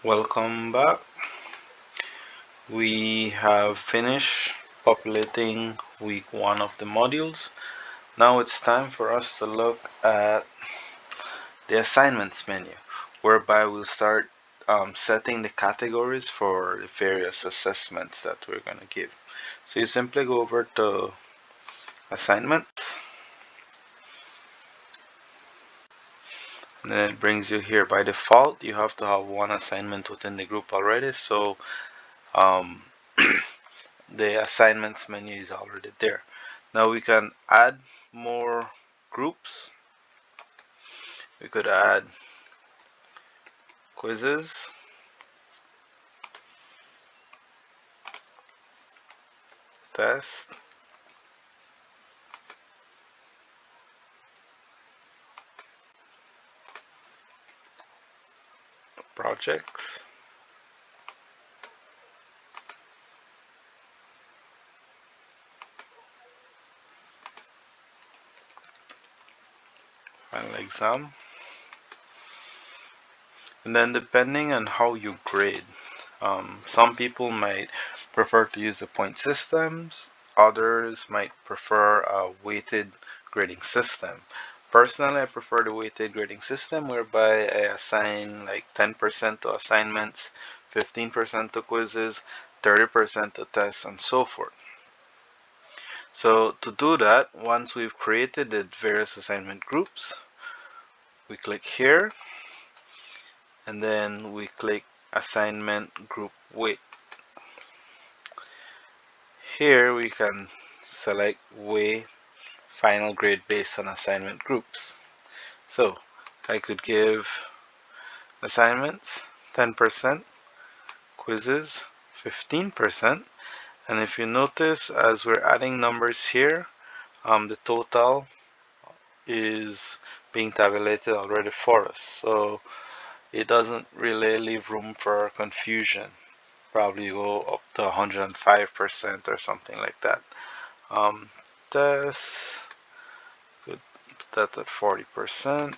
Welcome back. We have finished populating week 1 of the modules. Now it's time for us to look at the assignments menu, whereby we'll start setting the categories for the various assessments that we're going to give. So you simply go over to assignments, and then it brings you here. By default, you have to have one assignment within the group already, so um, the assignments menu is already there. Now we can add more groups. We could add quizzes, test, projects, final exam. And then depending on how you grade, some people might prefer to use the point systems, others might prefer a weighted grading system. Personally, I prefer the weighted grading system whereby I assign like 10% to assignments, 15% to quizzes, 30% to tests, and so forth. So to do that, once we've created the various assignment groups, we click here and then we click assignment group weight. Here we can select weigh final grade based on assignment groups. So I could give assignments 10%, quizzes 15%, and if you notice as we're adding numbers here, the total is being tabulated already for us, so it doesn't really leave room for confusion. Probably go up to 105% or something like that. Test, could put that at 40%.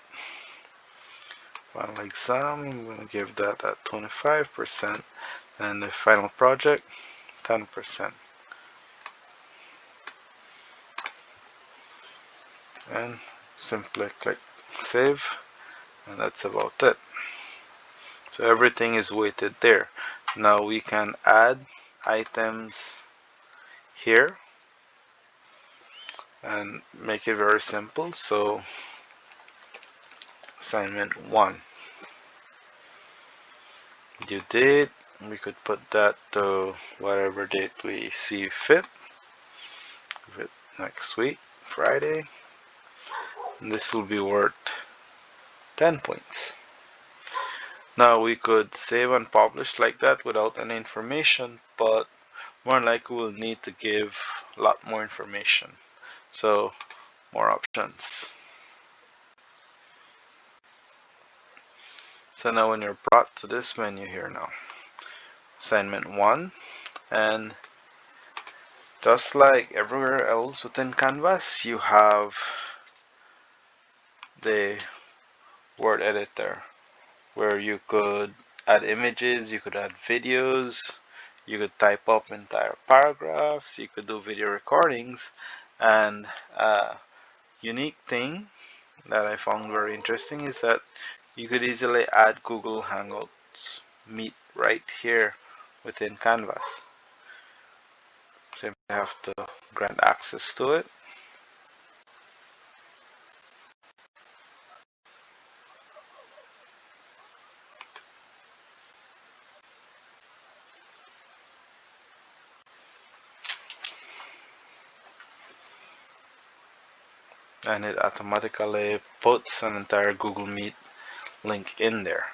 Final exam, I'm going to give that at 25%, and the final project 10%. And simply click save, and that's about it. So everything is weighted there. Now we can add items here and make it very simple. So assignment 1, due date, we could put that to whatever date we see fit. Give it next week, Friday, and this will be worth 10 points. Now we could save and publish like that without any information, but more likely we'll need to give a lot more information. So more options. So now when you're brought to this menu here now, assignment 1, and just like everywhere else within Canvas, you have the word editor where you could add images, you could add videos, you could type up entire paragraphs, you could do video recordings, and a unique thing that I found very interesting is that you could easily add Google Hangouts Meet right here within Canvas. Simply have to grant access to it. And it automatically puts an entire Google Meet link in there.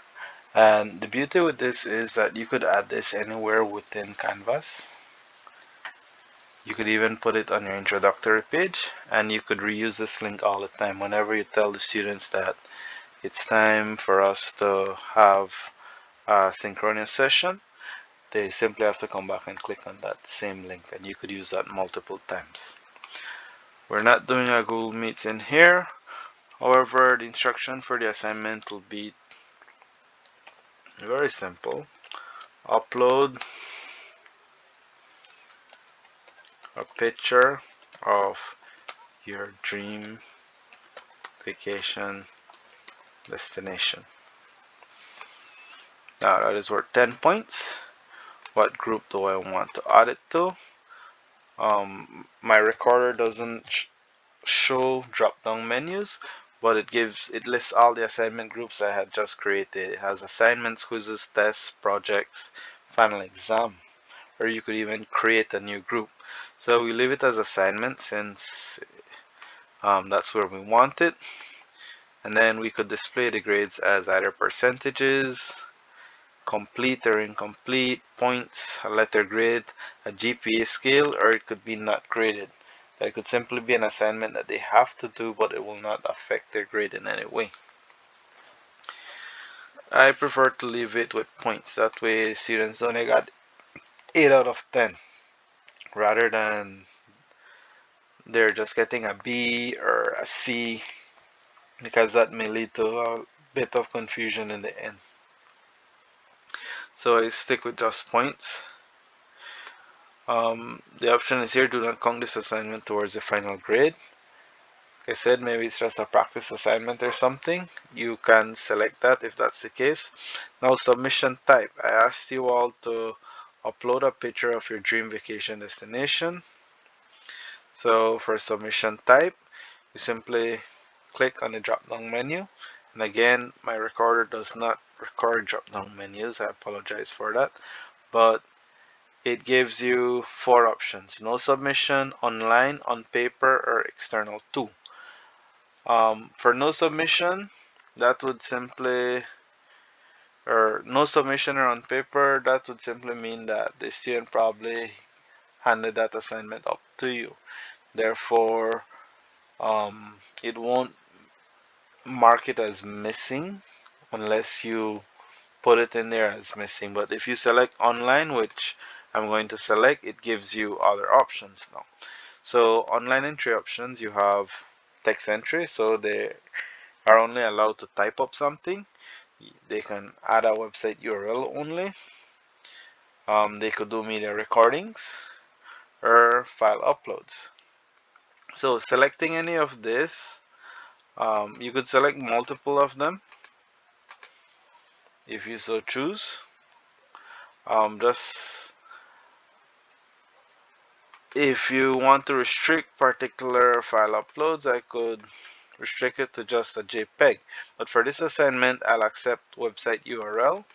And the beauty with this is that you could add this anywhere within Canvas. You could even put it on your introductory page, and you could reuse this link all the time. Whenever you tell the students that it's time for us to have a synchronous session, they simply have to come back and click on that same link, and you could use that multiple times. We're not doing a Google Meets in here. However, the instruction for the assignment will be Very simple. Upload a picture of your dream vacation destination. Now that is worth 10 points. What group do I want to add it to? My recorder doesn't show drop-down menus, but it lists all the assignment groups I had just created. It has assignments, quizzes, tests, projects, final exam, or you could even create a new group. So we leave it as assignment since that's where we want it. And then we could display the grades as either percentages, complete or incomplete, points, a letter grade, a GPA scale, or it could be not graded. That could simply be an assignment that they have to do, but it will not affect their grade in any way. I prefer to leave it with points. That way students only got 8 out of 10 rather than they're just getting a B or a C, because that may lead to a bit of confusion in the end. So I stick with just points. The option is here, do not count this assignment towards the final grade. Like I said, maybe it's just a practice assignment or something. You can select that if that's the case. Now submission type. I asked you all to upload a picture of your dream vacation destination. So for submission type, you simply click on the drop down menu. And again, my recorder does not record drop down menus. I apologize for that. But it gives you 4 options: no submission, online, on paper, or external too. For no submission, that would simply, or no submission or on paper, that would simply mean that the student probably handed that assignment up to you. Therefore, it won't mark it as missing unless you put it in there as missing. But if you select online, which I'm going to select, it gives you other options now. So online entry options, you have text entry, so they are only allowed to type up something. They can add a website URL only. They could do media recordings or file uploads. So selecting any of this, you could select multiple of them if you so choose. Just if you want to restrict particular file uploads, I could restrict it to just a JPEG. But for this assignment, I'll accept website URL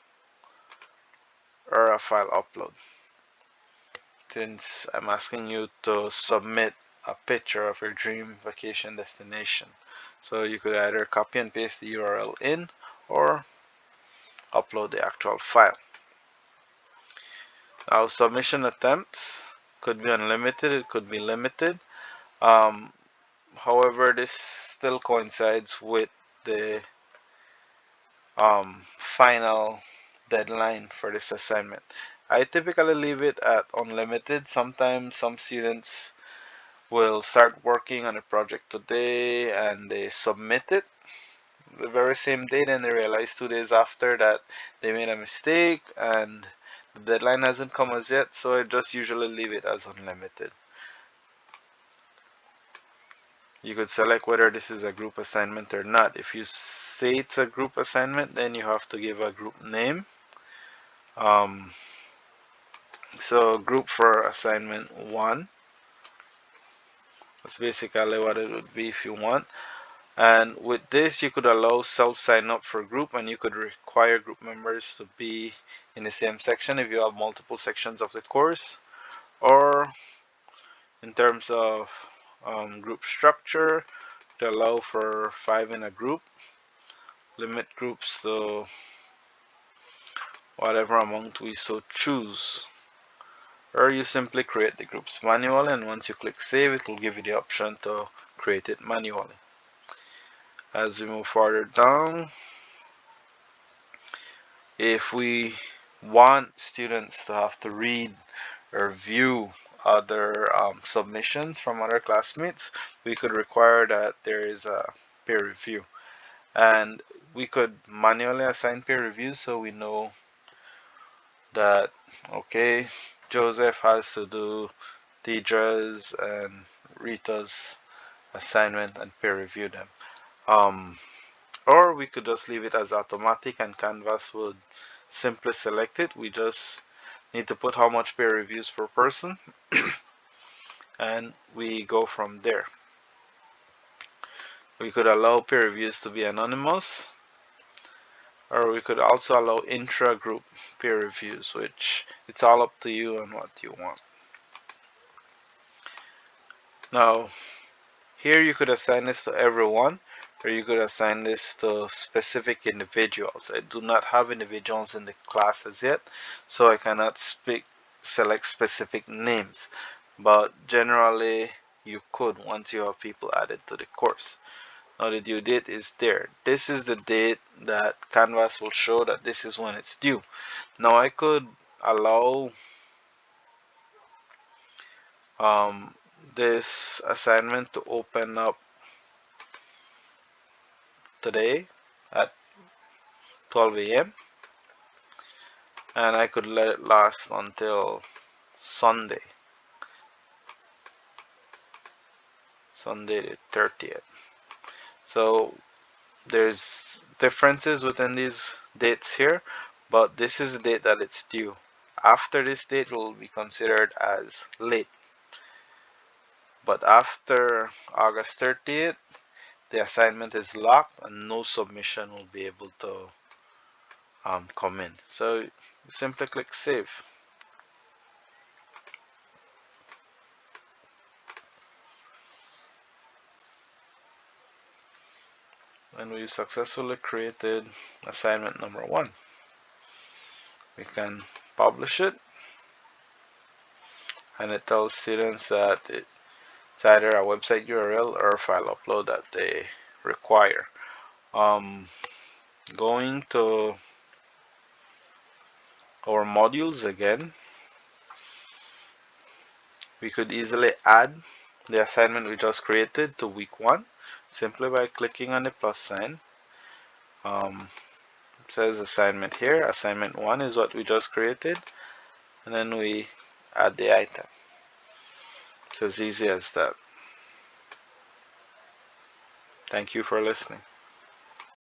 or a file upload, since I'm asking you to submit a picture of your dream vacation destination. So you could either copy and paste the URL in or upload the actual file. Now submission attempts could be unlimited, it could be limited. However, this still coincides with the final deadline for this assignment. I typically leave it at unlimited. Sometimes some students will start working on a project today and they submit it the very same day, then they realize 2 days after that they made a mistake and the deadline hasn't come as yet, so I just usually leave it as unlimited. You could select whether this is a group assignment or not. If you say it's a group assignment, then you have to give a group name. So group for assignment 1, that's basically what it would be if you want. And with this, you could allow self sign up for group, and you could require group members to be in the same section if you have multiple sections of the course. Or in terms of group structure, to allow for 5 in a group, limit groups to whatever amount we so choose. Or you simply create the groups manually, and once you click save, it will give you the option to create it manually. As we move further down, if we want students to have to read or view other submissions from other classmates, we could require that there is a peer review. And we could manually assign peer reviews so we know that, okay, Joseph has to do Deidre's and Rita's assignment and peer review them. Um, or we could just leave it as automatic and Canvas would simply select it. We just need to put how much peer reviews per person and we go from there. We could allow peer reviews to be anonymous, or we could also allow intra-group peer reviews, which it's all up to you and what you want. Now, here you could assign this to everyone, or you could assign this to specific individuals. I do not have individuals in the classes yet, so I cannot select specific names, but generally you could once you have people added to the course. Now the due date is there. This is the date that Canvas will show that this is when it's due. Now I could allow um, this assignment to open up today at 12 a.m. and I could let it last until Sunday, Sunday the 30th. So there's differences within these dates here, but this is the date that it's due. After this date will be considered as late. But after August 30th, the assignment is locked and no submission will be able to come in. So simply click save. And we've successfully created assignment number 1. We can publish it and it tells students that it's either a website URL or a file upload that they require. Going to our modules again, we could easily add the assignment we just created to week 1 simply by clicking on the plus sign. It says assignment here. Assignment 1 is what we just created, and then we add the item. It's as easy as that. Thank you for listening.